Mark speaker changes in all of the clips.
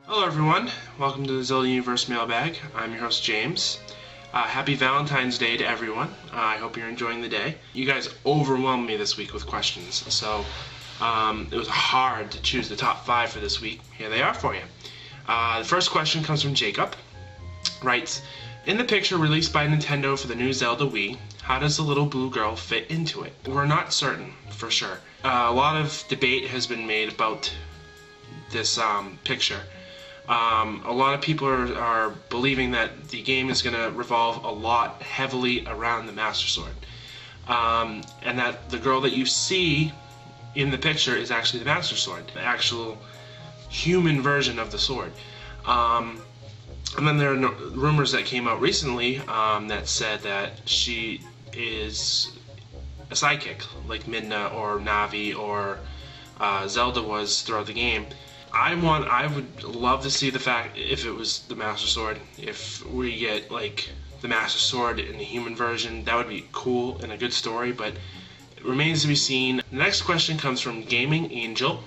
Speaker 1: Hello everyone, welcome to the Zelda Universe Mailbag. I'm your host James. Happy Valentine's Day to everyone. I hope you're enjoying the day. You guys overwhelmed me this week with questions, so it was hard to choose the top 5 for this week. Here they are for you. The first question comes from Jacob. Writes, in the picture released by Nintendo for the new Zelda Wii, how does the little blue girl fit into it? We're not certain, for sure. A lot of debate has been made about this picture. A lot of people are believing that the game is going to revolve a lot heavily around the Master Sword. And that the girl that you see in the picture is actually the Master Sword, the actual human version of the sword. And then there are rumors that came out recently that said that she is a sidekick, like Midna or Navi or Zelda was throughout the game. I would love to see the fact if it was the Master Sword. If we get like the Master Sword in the human version, that would be cool and a good story, but it remains to be seen. The next question comes from Gaming Angel.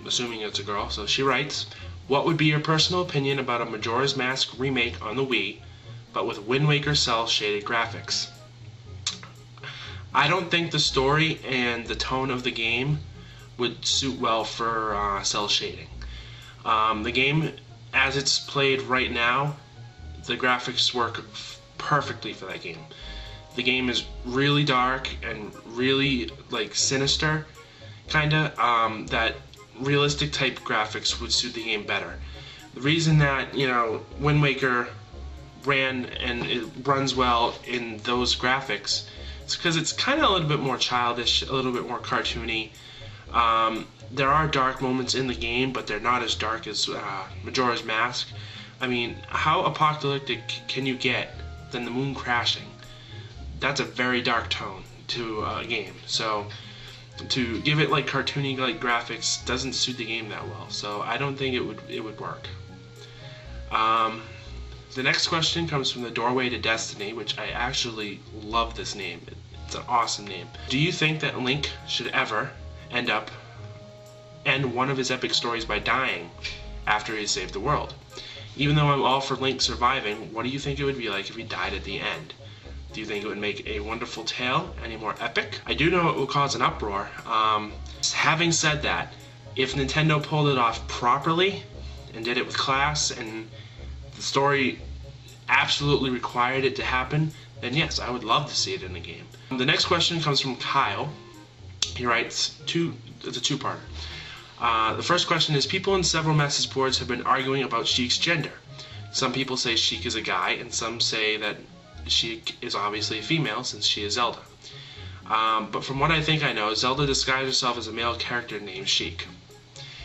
Speaker 1: I'm assuming it's a girl, so she writes, what would be your personal opinion about a Majora's Mask remake on the Wii, but with Wind Waker cel-shaded graphics? I don't think the story and the tone of the game would suit well for cel shading. The game, as it's played right now, the graphics work perfectly for that game. The game is really dark and really like sinister, kinda. That realistic type graphics would suit the game better. The reason that, Wind Waker ran and it runs well in those graphics is because it's kind of a little bit more childish, a little bit more cartoony. There are dark moments in the game, but they're not as dark as Majora's Mask. I mean, how apocalyptic can you get than the moon crashing? That's a very dark tone to a game. So to give it like cartoony like graphics doesn't suit the game that well. So I don't think it would work. The next question comes from the Doorway to Destiny, which I actually love this name. It's an awesome name. Do you think that Link should ever end one of his epic stories by dying after he saved the world? Even though I'm all for Link surviving, what do you think it would be like if he died at the end? Do you think it would make a wonderful tale any more epic? I do know it will cause an uproar. Having said that, if Nintendo pulled it off properly and did it with class and the story absolutely required it to happen, then yes, I would love to see it in the game. The next question comes from Kyle. He writes, it's a two-parter. The first question is, people in several message boards have been arguing about Sheik's gender. Some people say Sheik is a guy, and some say that Sheik is obviously a female since she is Zelda. But from what I think I know, Zelda disguised herself as a male character named Sheik.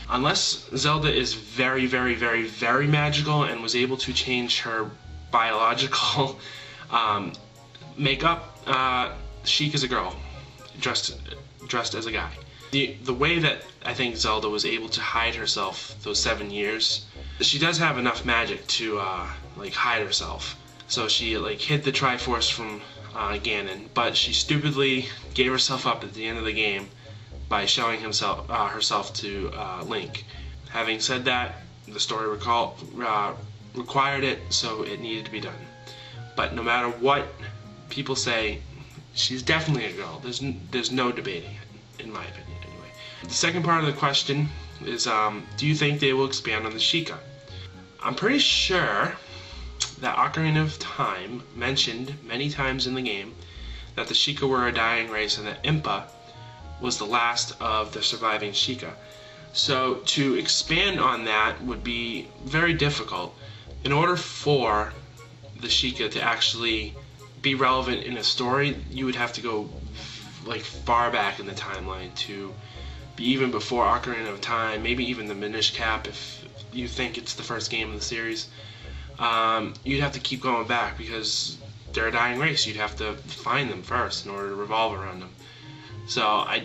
Speaker 1: Unless Zelda is very, very, very, very magical and was able to change her biological makeup, Sheik is a girl dressed as a guy. The way that I think Zelda was able to hide herself those 7 years, she does have enough magic to hide herself. So she hid the Triforce from Ganon, but she stupidly gave herself up at the end of the game by showing herself to Link. Having said that, the story required it, so it needed to be done. But no matter what people say, she's definitely a girl. There's no debating it, in my opinion, anyway. The second part of the question is, do you think they will expand on the Sheikah? I'm pretty sure that Ocarina of Time mentioned many times in the game that the Sheikah were a dying race and that Impa was the last of the surviving Sheikah. So to expand on that would be very difficult. In order for the Sheikah to actually be relevant in a story, you would have to go far back in the timeline to be even before Ocarina of Time, maybe even the Minish Cap if you think it's the first game of the series. You'd have to keep going back because they're a dying race. You'd have to find them first in order to revolve around them. So I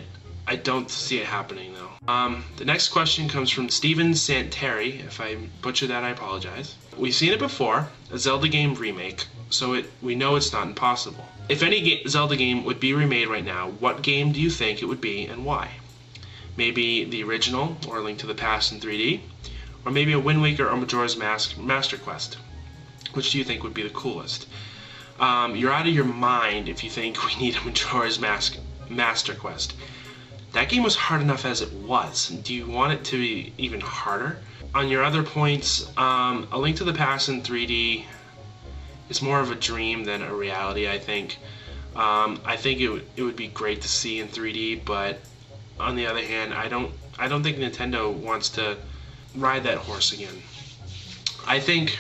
Speaker 1: don't see it happening though. The next question comes from Steven Santeri. If I butcher that, I apologize. We've seen it before, a Zelda game remake, so we know it's not impossible. If any Zelda game would be remade right now, what game do you think it would be and why? Maybe the original, or Link to the Past in 3D, or maybe a Wind Waker or Majora's Mask Master Quest. Which do you think would be the coolest? You're out of your mind if you think we need a Majora's Mask Master Quest. That game was hard enough as it was. Do you want it to be even harder? On your other points, A Link to the Past in 3D is more of a dream than a reality, I think. I think it would be great to see in 3D, but on the other hand, I don't think Nintendo wants to ride that horse again. I think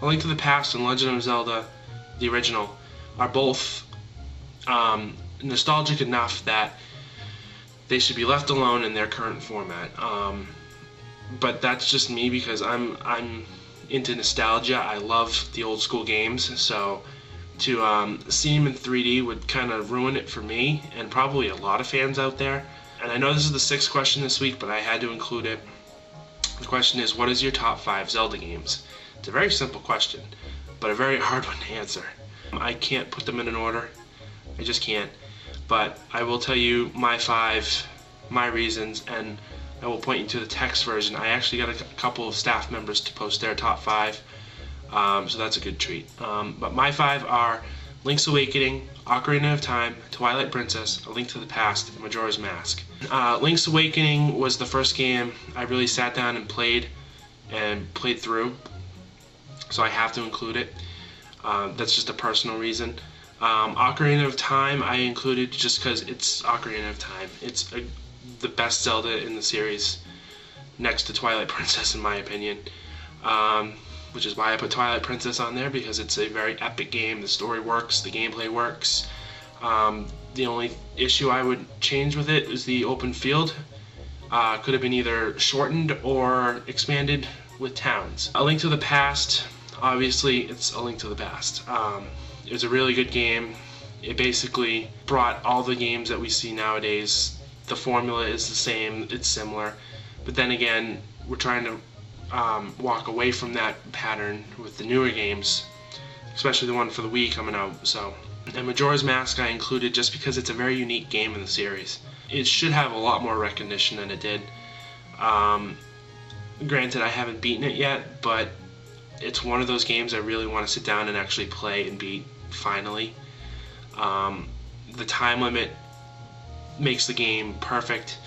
Speaker 1: A Link to the Past and Legend of Zelda, the original, are both nostalgic enough that they should be left alone in their current format. But that's just me because I'm into nostalgia. I love the old school games, so to see them in 3D would kind of ruin it for me and probably a lot of fans out there. And I know this is the 6th question this week, but I had to include it. The question is, what is your top 5 Zelda games? It's a very simple question, but a very hard one to answer. I can't put them in an order. I just can't. But I will tell you my 5, my reasons, and I will point you to the text version. I actually got a couple of staff members to post their top 5, so that's a good treat. But my 5 are Link's Awakening, Ocarina of Time, Twilight Princess, A Link to the Past, and Majora's Mask. Link's Awakening was the first game I really sat down and played through, so I have to include it. That's just a personal reason. Ocarina of Time I included just because it's Ocarina of Time. It's the best Zelda in the series, next to Twilight Princess in my opinion. Which is why I put Twilight Princess on there, because it's a very epic game. The story works, the gameplay works. The only issue I would change with it is the open field. Could have been either shortened or expanded with towns. A Link to the Past, obviously it's A Link to the Past. It was a really good game. It basically brought all the games that we see nowadays. The formula is the same, it's similar, but then again, we're trying to walk away from that pattern with the newer games, especially the one for the Wii coming out. So, and Majora's Mask I included just because it's a very unique game in the series. It should have a lot more recognition than it did. Granted, I haven't beaten it yet, but it's one of those games I really want to sit down and actually play and beat finally. The time limit makes the game perfect.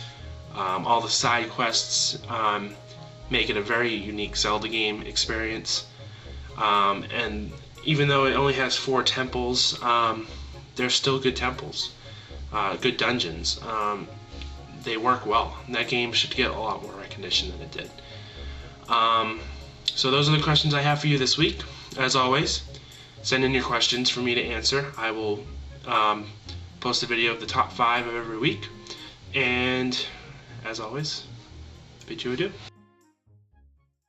Speaker 1: All the side quests make it a very unique Zelda game experience. And even though it only has 4 temples, they're still good temples, good dungeons. They work well. That game should get a lot more recognition than it did. So those are the questions I have for you this week. As always, send in your questions for me to answer. I will post a video of the top 5 of every week. And as always, bid you adieu.